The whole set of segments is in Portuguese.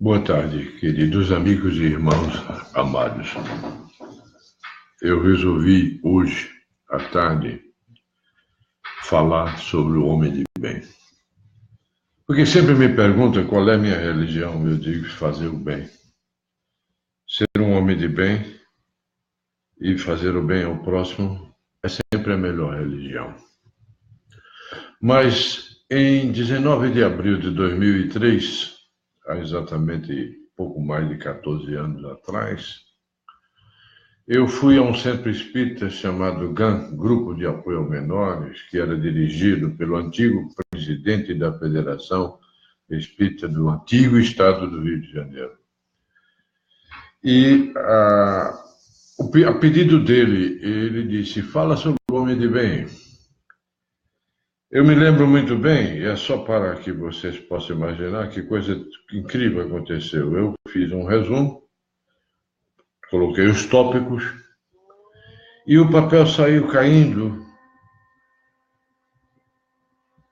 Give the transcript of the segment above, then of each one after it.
Boa tarde, queridos amigos e irmãos amados. Eu resolvi hoje, à tarde, falar sobre o homem de bem. Porque sempre me perguntam qual é a minha religião, eu digo fazer o bem. Ser um homem de bem e fazer o bem ao próximo é sempre a melhor religião. Mas em 19 de abril de 2003, há exatamente pouco mais de 14 anos atrás, eu fui a um centro espírita chamado GAM, Grupo de Apoio aos Menores, que era dirigido pelo antigo presidente da Federação Espírita do antigo estado do Rio de Janeiro. E a pedido dele, ele disse, fala sobre o homem de bem. Eu me lembro muito bem, e é só para que vocês possam imaginar que coisa incrível aconteceu. Eu fiz um resumo, coloquei os tópicos, e o papel saiu caindo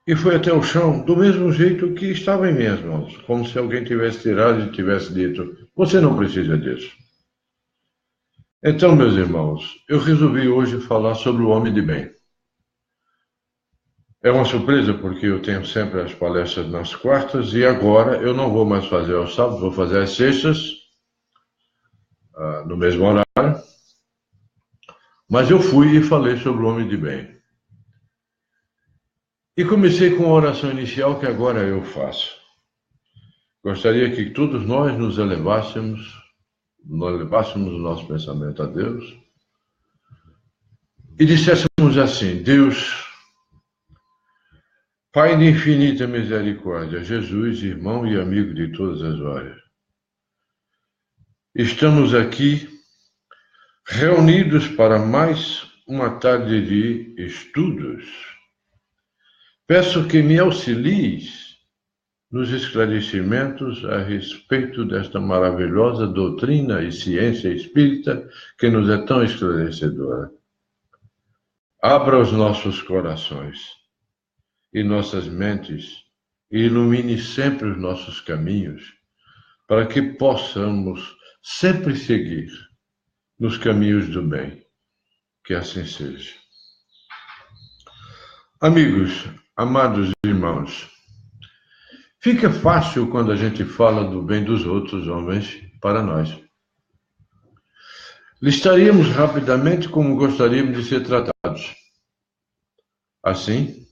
e foi até o chão do mesmo jeito que estava em minhas mãos, como se alguém tivesse tirado e tivesse dito, você não precisa disso. Então, meus irmãos, eu resolvi hoje falar sobre o homem de bem. É uma surpresa porque eu tenho sempre as palestras nas quartas e agora eu não vou mais fazer aos sábados, vou fazer às sextas, no mesmo horário. Mas eu fui e falei sobre o homem de bem. E comecei com a oração inicial que agora eu faço. Gostaria que todos nós nos levássemos o nosso pensamento a Deus e disséssemos assim, Deus, Pai de infinita misericórdia, Jesus, irmão e amigo de todas as horas, estamos aqui reunidos para mais uma tarde de estudos. Peço que me auxilies nos esclarecimentos a respeito desta maravilhosa doutrina e ciência espírita que nos é tão esclarecedora. Abra os nossos corações e nossas mentes e ilumine sempre os nossos caminhos para que possamos sempre seguir nos caminhos do bem. Que assim seja. Amigos, amados irmãos, fica fácil quando a gente fala do bem dos outros homens para nós. Listaríamos rapidamente como gostaríamos de ser tratados. Assim,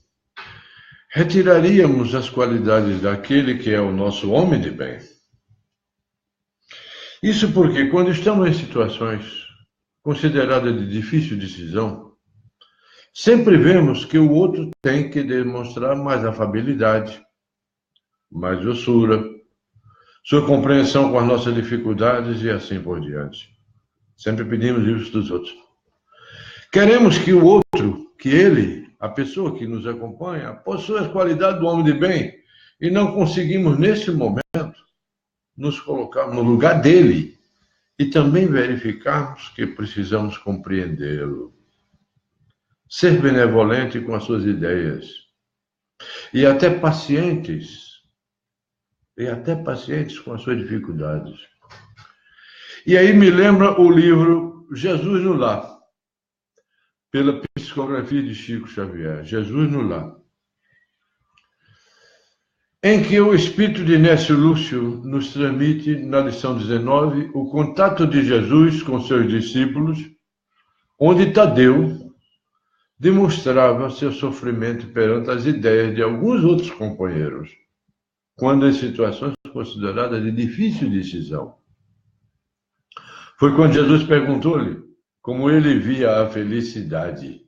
retiraríamos as qualidades daquele que é o nosso homem de bem. Isso porque, quando estamos em situações consideradas de difícil decisão, sempre vemos que o outro tem que demonstrar mais afabilidade, mais doçura, sua compreensão com as nossas dificuldades e assim por diante. Sempre pedimos isso dos outros. Queremos que o outro, que ele, a pessoa que nos acompanha, possua as qualidades do homem de bem e não conseguimos, nesse momento, nos colocar no lugar dele e também verificarmos que precisamos compreendê-lo. Ser benevolente com as suas ideias e até pacientes com as suas dificuldades. E aí me lembra o livro Jesus no Lar, pela psicografia de Chico Xavier, Jesus no Lar, em que o espírito de Inácio Lúcio nos transmite, na lição 19, o contato de Jesus com seus discípulos, onde Tadeu demonstrava seu sofrimento perante as ideias de alguns outros companheiros, quando em situações consideradas de difícil decisão. Foi quando Jesus perguntou-lhe como ele via a felicidade.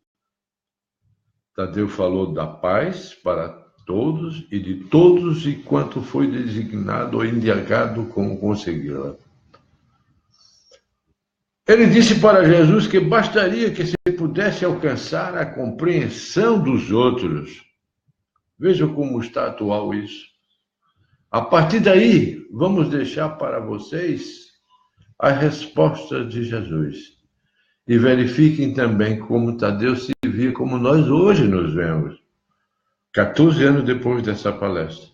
Tadeu falou da paz para todos e de todos e quanto foi designado ou indicado como consegui-la. Ele disse para Jesus que bastaria que se pudesse alcançar a compreensão dos outros. Vejam como está atual isso. A partir daí, vamos deixar para vocês as respostas de Jesus. E verifiquem também como Tadeu se via como nós hoje nos vemos, 14 anos depois dessa palestra.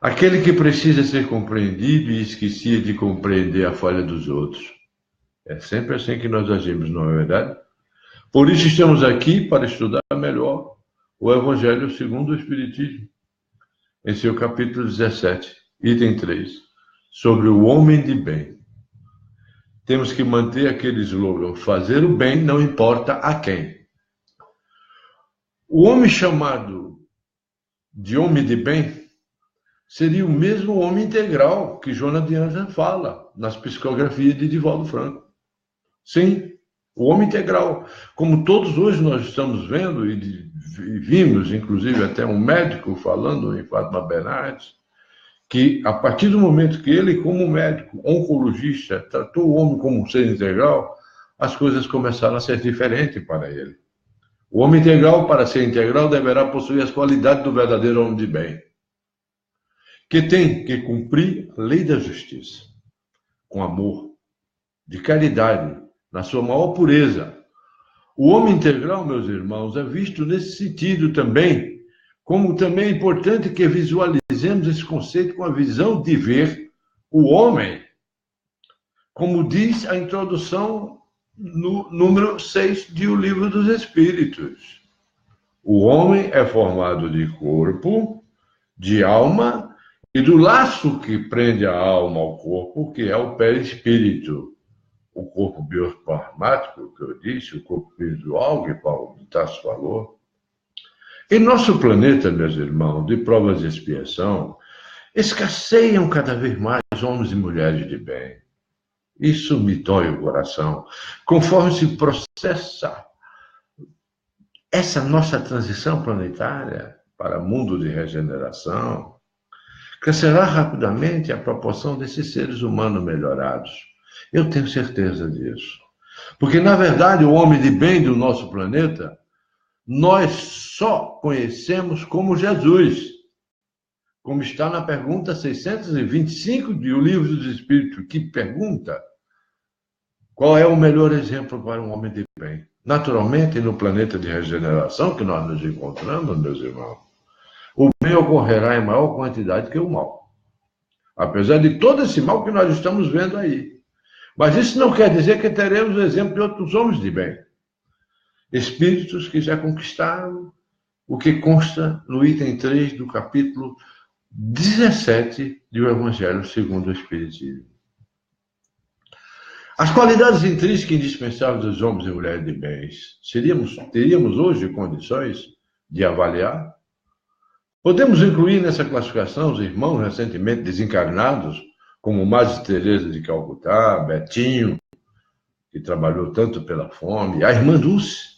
Aquele que precisa ser compreendido e esquecia de compreender a falha dos outros. É sempre assim que nós agimos, não é verdade? Por isso estamos aqui para estudar melhor o Evangelho segundo o Espiritismo, em seu capítulo 17, item 3, sobre o homem de bem. Temos que manter aquele slogan: fazer o bem não importa a quem. O homem chamado de homem de bem seria o mesmo homem integral que Joana de Anjos fala nas psicografias de Divaldo Franco. Sim, o homem integral. Como todos hoje nós estamos vendo e vimos, inclusive, até um médico falando em Fátima Bernardes, que a partir do momento que ele, como médico, oncologista, tratou o homem como um ser integral, as coisas começaram a ser diferentes para ele. O homem integral, para ser integral, deverá possuir as qualidades do verdadeiro homem de bem, que tem que cumprir a lei da justiça, com amor, de caridade, na sua maior pureza. O homem integral, meus irmãos, é visto nesse sentido também, como também é importante que visualizemos esse conceito com a visão de ver o homem, como diz a introdução no número 6 de O Livro dos Espíritos. O homem é formado de corpo, de alma e do laço que prende a alma ao corpo, que é o perispírito. O corpo bioplasmático, que eu disse, o corpo visual, que Paulo de Tarso falou. Em nosso planeta, meus irmãos, de provas de expiação, escasseiam cada vez mais homens e mulheres de bem. Isso me dói o coração. Conforme se processa essa nossa transição planetária para mundo de regeneração, crescerá rapidamente a proporção desses seres humanos melhorados. Eu tenho certeza disso. Porque, na verdade, o homem de bem do nosso planeta, nós só conhecemos como Jesus. Como está na pergunta 625 de O Livro dos Espíritos, que pergunta qual é o melhor exemplo para um homem de bem. Naturalmente, no planeta de regeneração que nós nos encontramos, meus irmãos, o bem ocorrerá em maior quantidade que o mal. Apesar de todo esse mal que nós estamos vendo aí. Mas isso não quer dizer que teremos o exemplo de outros homens de bem. Espíritos que já conquistaram o que consta no item 3 do capítulo 17 do Evangelho segundo o Espiritismo. As qualidades intrínsecas e indispensáveis dos homens e mulheres de bens, teríamos hoje condições de avaliar? Podemos incluir nessa classificação os irmãos recentemente desencarnados, como Madre Teresa de Calcutá, Betinho, que trabalhou tanto pela fome, a irmã Dulce,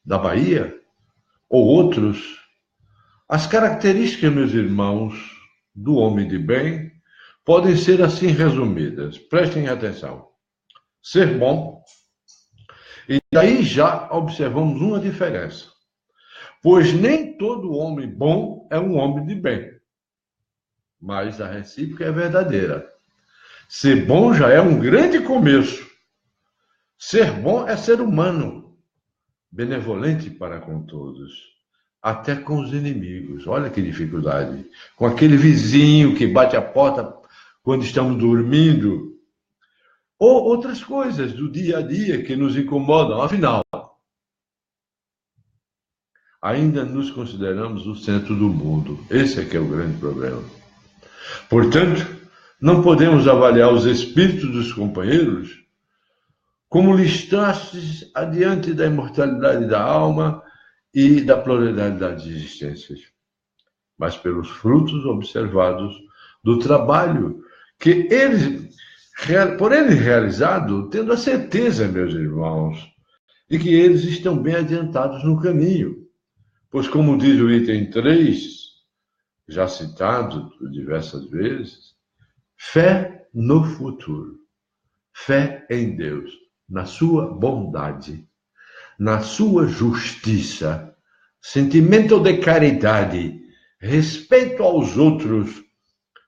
da Bahia, ou outros. As características, meus irmãos, do homem de bem podem ser assim resumidas. Prestem atenção. Ser bom. E daí já observamos uma diferença. Pois nem todo homem bom é um homem de bem. Mas a recíproca é verdadeira. Ser bom já é um grande começo. Ser bom é ser humano, benevolente para com todos, até com os inimigos. Olha que dificuldade. Com aquele vizinho que bate a porta quando estamos dormindo. Ou outras coisas do dia a dia que nos incomodam. Afinal, ainda nos consideramos o centro do mundo. Esse é que é o grande problema. Portanto, não podemos avaliar os espíritos dos companheiros como listastes adiante da imortalidade da alma e da pluralidade das existências, mas pelos frutos observados do trabalho que por eles realizado, tendo a certeza, meus irmãos, de que eles estão bem adiantados no caminho. Pois, como diz o item 3, já citado diversas vezes, fé no futuro, fé em Deus, na sua bondade, na sua justiça, sentimento de caridade, respeito aos outros,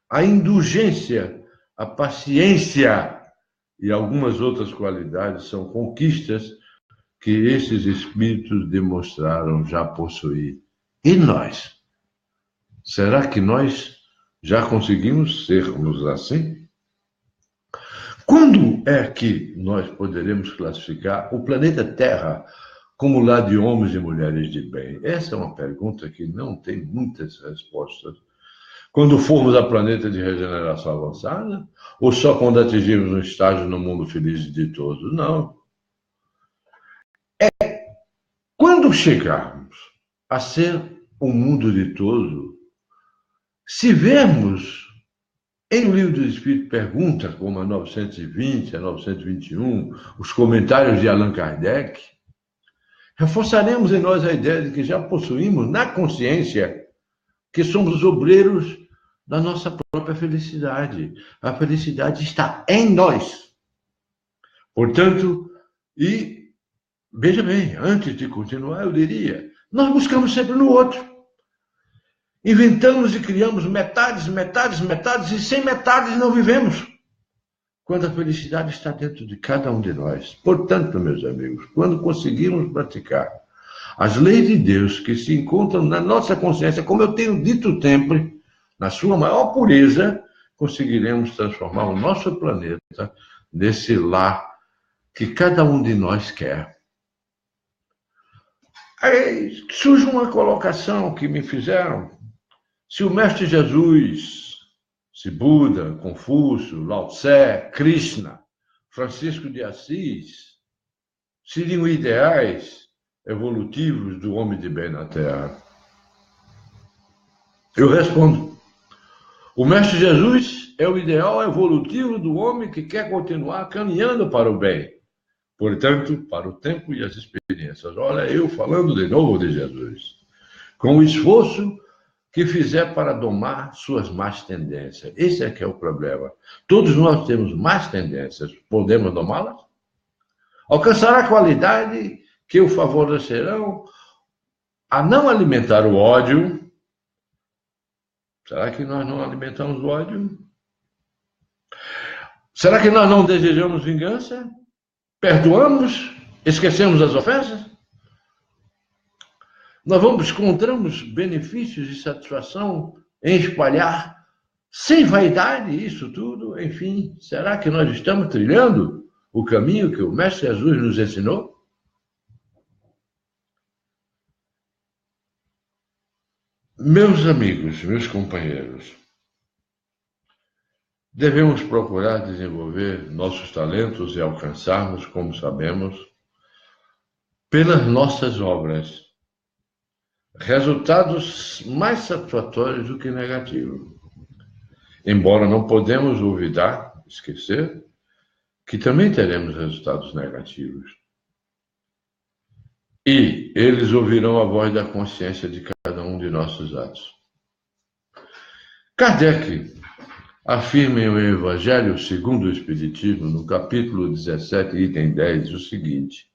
a indulgência, a paciência e algumas outras qualidades são conquistas que esses espíritos demonstraram já possuir. E nós? Será que nós Já conseguimos sermos assim? Quando é que nós poderemos classificar o planeta Terra como lar de homens e mulheres de bem? Essa é uma pergunta que não tem muitas respostas. Quando formos a planeta de regeneração avançada? Ou só quando atingirmos um estágio no mundo feliz de todos? Não. Quando chegarmos a ser um mundo de todos, se vermos em O Livro do Espírito perguntas como a 920, a 921, os comentários de Allan Kardec, reforçaremos em nós a ideia de que já possuímos na consciência que somos os obreiros da nossa própria felicidade. A felicidade está em nós. Portanto, e veja bem, antes de continuar, eu diria, nós buscamos sempre no outro. Inventamos e criamos metades, metades, metades, e sem metades não vivemos. Quando a felicidade está dentro de cada um de nós. Portanto, meus amigos, quando conseguirmos praticar as leis de Deus que se encontram na nossa consciência, como eu tenho dito sempre, na sua maior pureza, conseguiremos transformar o nosso planeta nesse lar que cada um de nós quer. Aí surge uma colocação que me fizeram. Se o Mestre Jesus, se Buda, Confúcio, Lao Tse, Krishna, Francisco de Assis, seriam ideais evolutivos do homem de bem na Terra? Eu respondo. O Mestre Jesus é o ideal evolutivo do homem que quer continuar caminhando para o bem. Portanto, para o tempo e as experiências. Olha, eu falando de novo de Jesus. Com o esforço que fizer para domar suas más tendências. Esse é que é o problema. Todos nós temos más tendências. Podemos domá-las? Alcançará a qualidade que o favorecerão a não alimentar o ódio. Será que nós não alimentamos o ódio? Será que nós não desejamos vingança? Perdoamos? Esquecemos as ofensas? Nós encontramos benefícios e satisfação em espalhar, sem vaidade, isso tudo? Enfim, será que nós estamos trilhando o caminho que o Mestre Jesus nos ensinou? Meus amigos, meus companheiros, devemos procurar desenvolver nossos talentos e alcançarmos, como sabemos, pelas nossas obras, resultados mais satisfatórios do que negativos. Embora não podemos olvidar, esquecer, que também teremos resultados negativos. E eles ouvirão a voz da consciência de cada um de nossos atos. Kardec afirma em O Evangelho segundo o Espiritismo, no capítulo 17, item 10, o seguinte: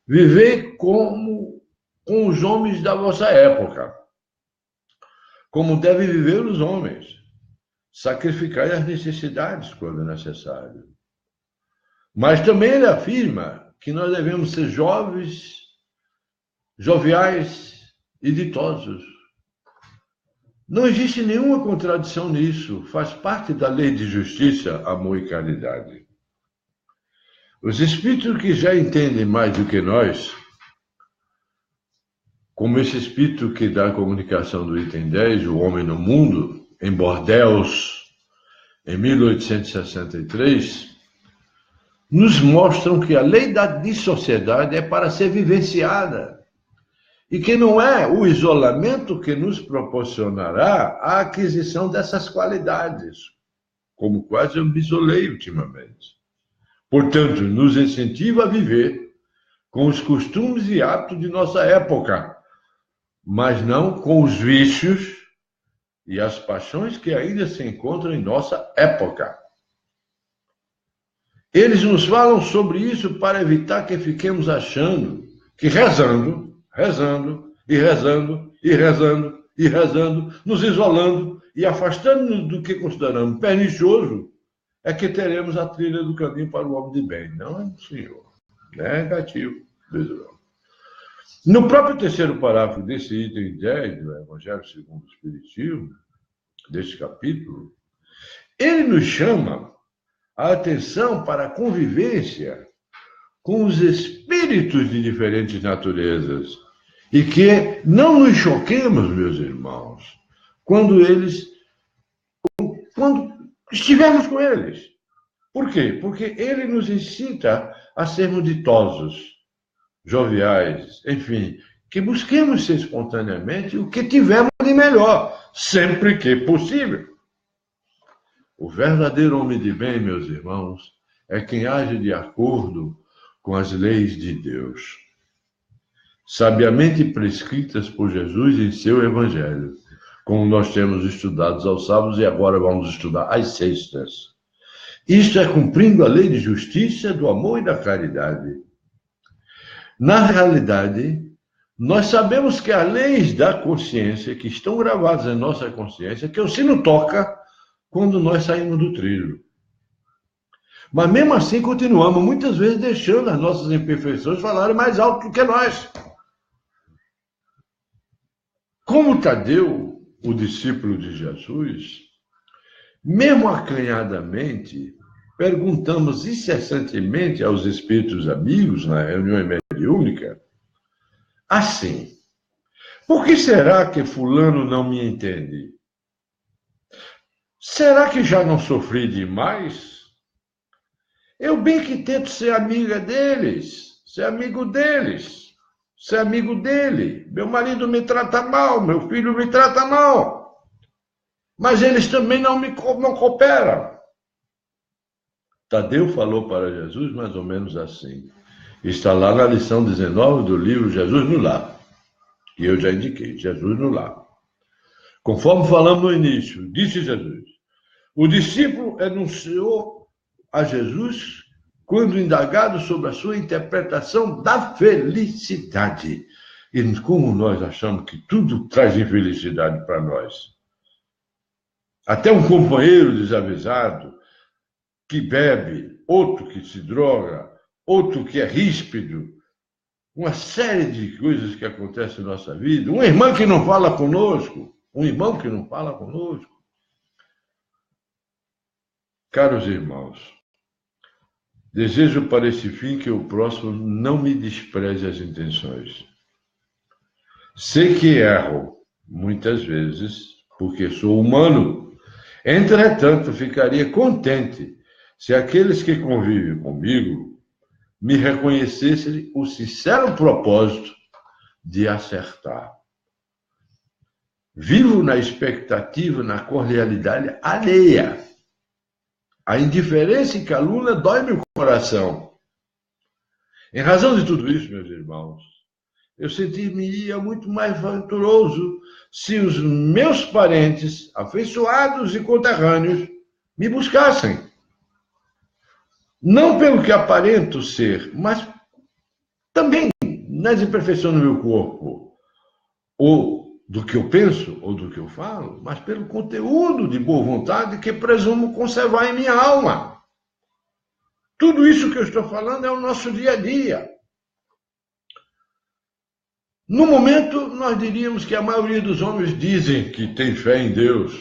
vivei com os homens da vossa época, como devem viver os homens. Sacrificai as necessidades quando necessário. Mas também ele afirma que nós devemos ser jovens, joviais e ditosos. Não existe nenhuma contradição nisso. Faz parte da lei de justiça, amor e caridade. Os espíritos que já entendem mais do que nós, como esse espírito que dá a comunicação do item 10, o homem no mundo, em Bordeaux, em 1863, nos mostram que a lei de sociedade é para ser vivenciada e que não é o isolamento que nos proporcionará a aquisição dessas qualidades, como quase eu me isolei ultimamente. Portanto, nos incentiva a viver com os costumes e hábitos de nossa época, mas não com os vícios e as paixões que ainda se encontram em nossa época. Eles nos falam sobre isso para evitar que fiquemos achando que rezando, nos isolando e afastando-nos do que consideramos pernicioso, é que teremos a trilha do caminho para o homem de bem. Não, senhor. Negativo. No próprio terceiro parágrafo desse item 10 do Evangelho segundo o Espiritismo, deste capítulo, ele nos chama a atenção para a convivência com os espíritos de diferentes naturezas e que não nos choquemos, meus irmãos, quando estivermos com eles. Por quê? Porque ele nos incita a sermos ditosos, joviais, enfim, que busquemos ser espontaneamente o que tivermos de melhor, sempre que possível. O verdadeiro homem de bem, meus irmãos, é quem age de acordo com as leis de Deus, sabiamente prescritas por Jesus em seu Evangelho, como nós temos estudado aos sábados e agora vamos estudar às sextas. Isto é cumprindo a lei de justiça, do amor e da caridade. Na realidade, nós sabemos que as leis da consciência, que estão gravadas em nossa consciência, que o sino toca quando nós saímos do trilho. Mas mesmo assim continuamos muitas vezes deixando as nossas imperfeições falarem mais alto do que nós. Como Tadeu, o discípulo de Jesus, mesmo acanhadamente, perguntamos incessantemente aos espíritos amigos na reunião mediúnica, assim, por que será que fulano não me entende? Será que já não sofri demais? Eu bem que tento ser amiga deles, ser amigo deles, ser amigo dele. Meu marido me trata mal, meu filho me trata mal. Mas eles também não cooperam. Tadeu falou para Jesus mais ou menos assim. Está lá na lição 19 do livro Jesus no Lar. Que eu já indiquei, Jesus no Lar. Conforme falamos no início, disse Jesus, o discípulo enunciou a Jesus quando indagado sobre a sua interpretação da felicidade. E como nós achamos que tudo traz infelicidade para nós. Até um companheiro desavisado, que bebe, outro que se droga, outro que é ríspido, uma série de coisas que acontecem na nossa vida, uma irmã que não fala conosco, um irmão que não fala conosco. Caros irmãos, desejo para esse fim que o próximo não me despreze as intenções. Sei que erro, muitas vezes, porque sou humano. Entretanto, ficaria contente se aqueles que convivem comigo me reconhecessem o sincero propósito de acertar. Vivo na expectativa, na cordialidade alheia. A indiferença e calúnia dói meu coração. Em razão de tudo isso, meus irmãos, eu sentiria muito mais venturoso se os meus parentes, afeiçoados e conterrâneos, me buscassem. Não pelo que aparento ser, mas também nas imperfeições do meu corpo, ou do que eu penso, ou do que eu falo, mas pelo conteúdo de boa vontade que presumo conservar em minha alma. Tudo isso que eu estou falando é o nosso dia a dia. No momento, nós diríamos que a maioria dos homens dizem que tem fé em Deus,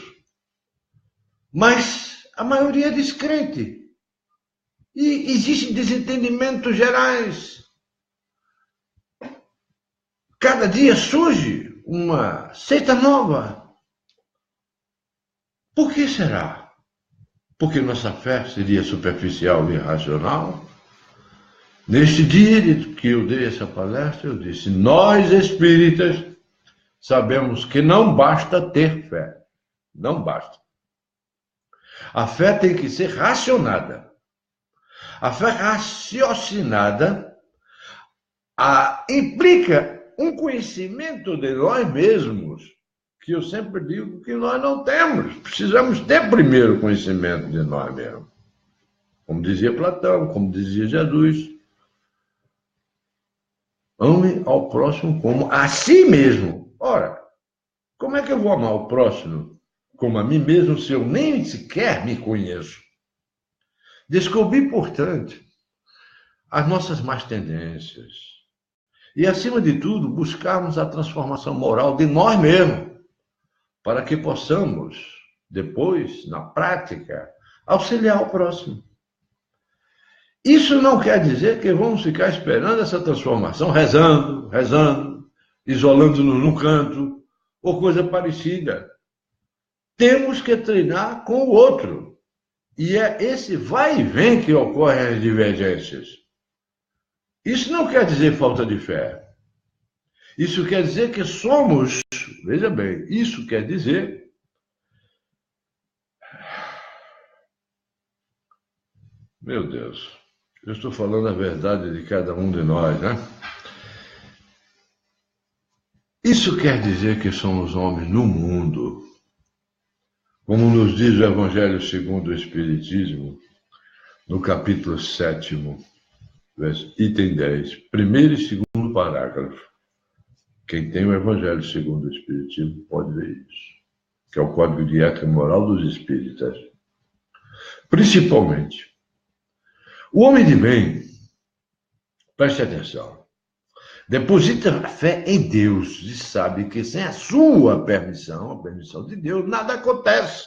mas a maioria é descrente. E existem desentendimentos gerais. Cada dia surge uma seita nova. Por que será? Porque nossa fé seria superficial e irracional? Neste dia que eu dei essa palestra, eu disse, nós espíritas sabemos que não basta ter fé. Não basta. A fé tem que ser racionada. A fé raciocinada implica um conhecimento de nós mesmos, que eu sempre digo que nós não temos. Precisamos ter primeiro conhecimento de nós mesmos. Como dizia Platão, como dizia Jesus. Ame ao próximo como a si mesmo. Ora, como é que eu vou amar o próximo como a mim mesmo se eu nem sequer me conheço? Descobrir, portanto, as nossas más tendências. E, acima de tudo, buscarmos a transformação moral de nós mesmos, para que possamos depois, na prática, auxiliar o próximo. Isso não quer dizer que vamos ficar esperando essa transformação, rezando, isolando-nos num canto, ou coisa parecida. Temos que treinar com o outro. E é esse vai e vem que ocorrem as divergências. Isso não quer dizer falta de fé. Isso quer dizer que somos, veja bem, isso quer dizer meu Deus, eu estou falando a verdade de cada um de nós, né? Isso quer dizer que somos homens no mundo, como nos diz o Evangelho segundo o Espiritismo, no capítulo 7º, item 10, primeiro e segundo parágrafo. Quem tem o Evangelho segundo o Espiritismo pode ver isso, que é o Código de Ética e Moral dos Espíritas. Principalmente, o homem de bem, preste atenção, deposita a fé em Deus e sabe que sem a sua permissão, a permissão de Deus, nada acontece.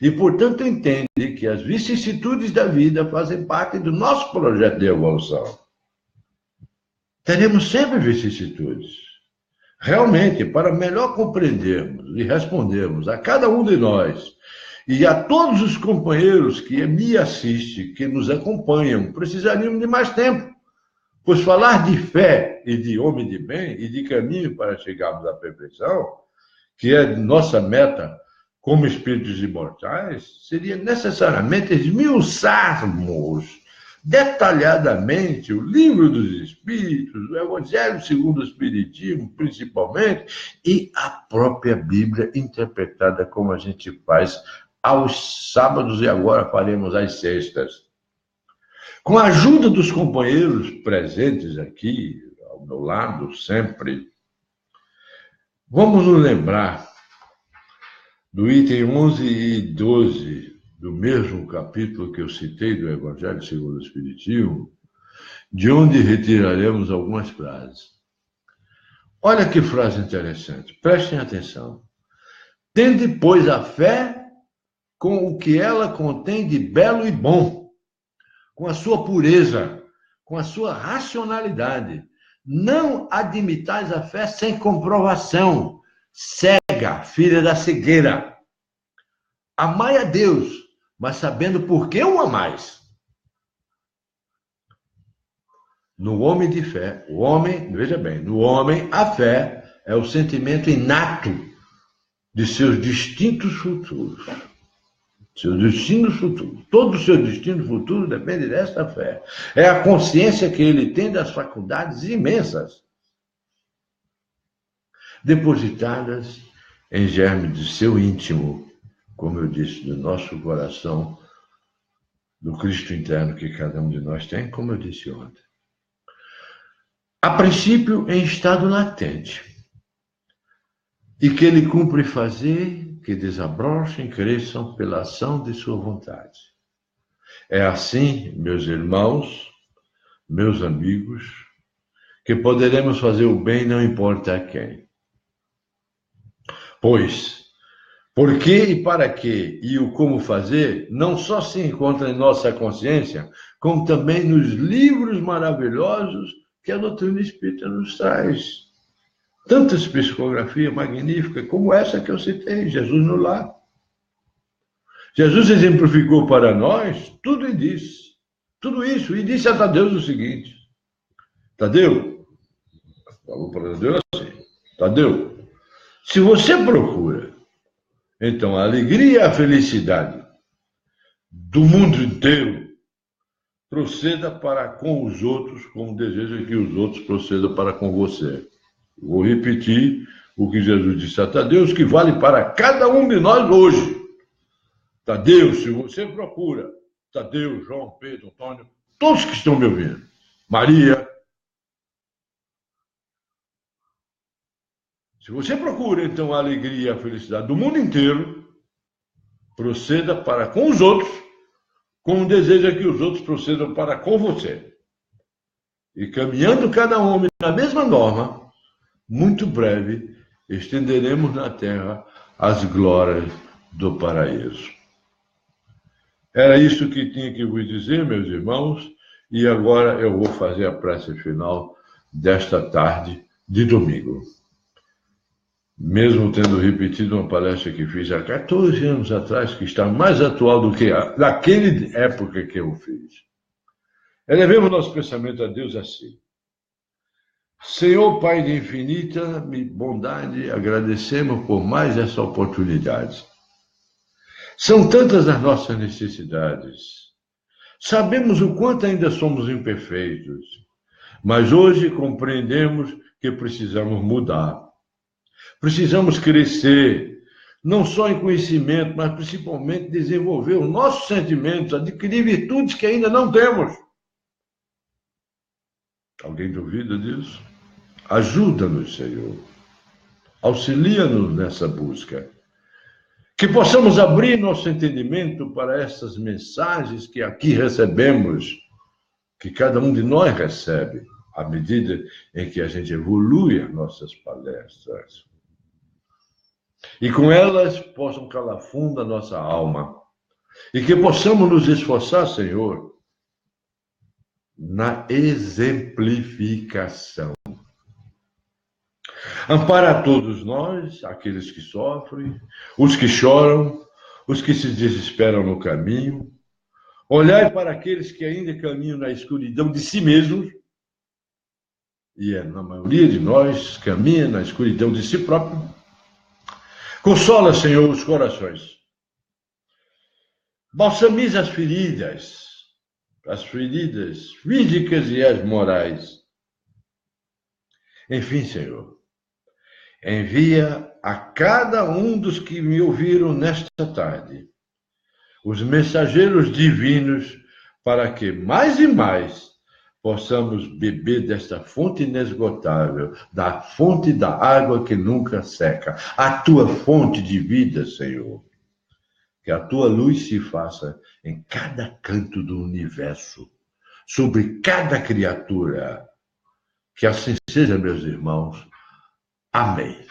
E, portanto, entende que as vicissitudes da vida fazem parte do nosso projeto de evolução. Teremos sempre vicissitudes. Realmente, para melhor compreendermos e respondermos a cada um de nós e a todos os companheiros que me assistem, que nos acompanham, precisaríamos de mais tempo. Pois falar de fé e de homem de bem e de caminho para chegarmos à perfeição, que é nossa meta como espíritos imortais, seria necessariamente esmiuçarmos detalhadamente o livro dos Espíritos, o Evangelho segundo o Espiritismo, principalmente, e a própria Bíblia interpretada como a gente faz aos sábados e agora faremos às sextas. Com a ajuda dos companheiros presentes aqui, ao meu lado, sempre, vamos nos lembrar do item 11 e 12 do mesmo capítulo que eu citei do Evangelho segundo o Espiritismo, de onde retiraremos algumas frases. Olha que frase interessante, prestem atenção. Tende, pois, a fé com o que ela contém de belo e bom, com a sua pureza, com a sua racionalidade. Não admitais a fé sem comprovação, cega, filha da cegueira. Amai a Deus, mas sabendo por que o amais. No homem de fé, o homem, veja bem, no homem a fé é o sentimento inato de seus distintos futuros. Seus destinos futuros. Todo o seu destino futuro depende desta fé. É a consciência que ele tem das faculdades imensas, depositadas em germe de seu íntimo, como eu disse, do nosso coração, do Cristo interno que cada um de nós tem, como eu disse ontem. A princípio, em estado latente, e que ele cumpre fazer que desabrochem, cresçam pela ação de sua vontade. É assim, meus irmãos, meus amigos, que poderemos fazer o bem não importa a quem. Pois, por que e para quê e o como fazer, não só se encontra em nossa consciência, como também nos livros maravilhosos que a doutrina espírita nos traz. Tantas psicografias magníficas como essa que eu citei, Jesus no Lar. Jesus exemplificou para nós tudo e disse, tudo isso, e disse a Tadeu o seguinte: Tadeu, falou para Tadeu assim, Tadeu, se você procura, então, a alegria e a felicidade do mundo inteiro, proceda para com os outros, como deseja que os outros procedam para com você. Vou repetir o que Jesus disse a Tadeu, que vale para cada um de nós hoje. Tadeu, se você procura, Tadeu, João, Pedro, Antônio, todos que estão me ouvindo, Maria, se você procura, então, a alegria e a felicidade do mundo inteiro, proceda para com os outros, como deseja que os outros procedam para com você. E caminhando cada homem na mesma norma, muito breve, estenderemos na terra as glórias do paraíso. Era isso que tinha que vos dizer, meus irmãos, e agora eu vou fazer a prece final desta tarde de domingo. Mesmo tendo repetido uma palestra que fiz há 14 anos atrás, que está mais atual do que naquela época que eu fiz. Elevemos nosso pensamento a Deus assim. Senhor Pai de infinita bondade, agradecemos por mais essa oportunidade. São tantas as nossas necessidades. Sabemos o quanto ainda somos imperfeitos, mas hoje compreendemos que precisamos mudar. Precisamos crescer, não só em conhecimento, mas principalmente desenvolver os nossos sentimentos, adquirir virtudes que ainda não temos. Alguém duvida disso? Ajuda-nos, Senhor. Auxilia-nos nessa busca. Que possamos abrir nosso entendimento para essas mensagens que aqui recebemos, que cada um de nós recebe, à medida em que a gente evolui as nossas palestras. E com elas possam calar fundo a nossa alma. E que possamos nos esforçar, Senhor, na exemplificação. Ampara todos nós, aqueles que sofrem, os que choram, os que se desesperam no caminho. Olhai para aqueles que ainda caminham na escuridão de si mesmos, e na maioria de nós caminha na escuridão de si próprio. Consola, Senhor, os corações. Balsamiza as feridas físicas e as morais. Enfim, Senhor, envia a cada um dos que me ouviram nesta tarde os mensageiros divinos para que mais e mais possamos beber desta fonte inesgotável, da fonte da água que nunca seca, a tua fonte de vida, Senhor. Que a tua luz se faça em cada canto do universo, sobre cada criatura. Que assim seja, meus irmãos. Amém.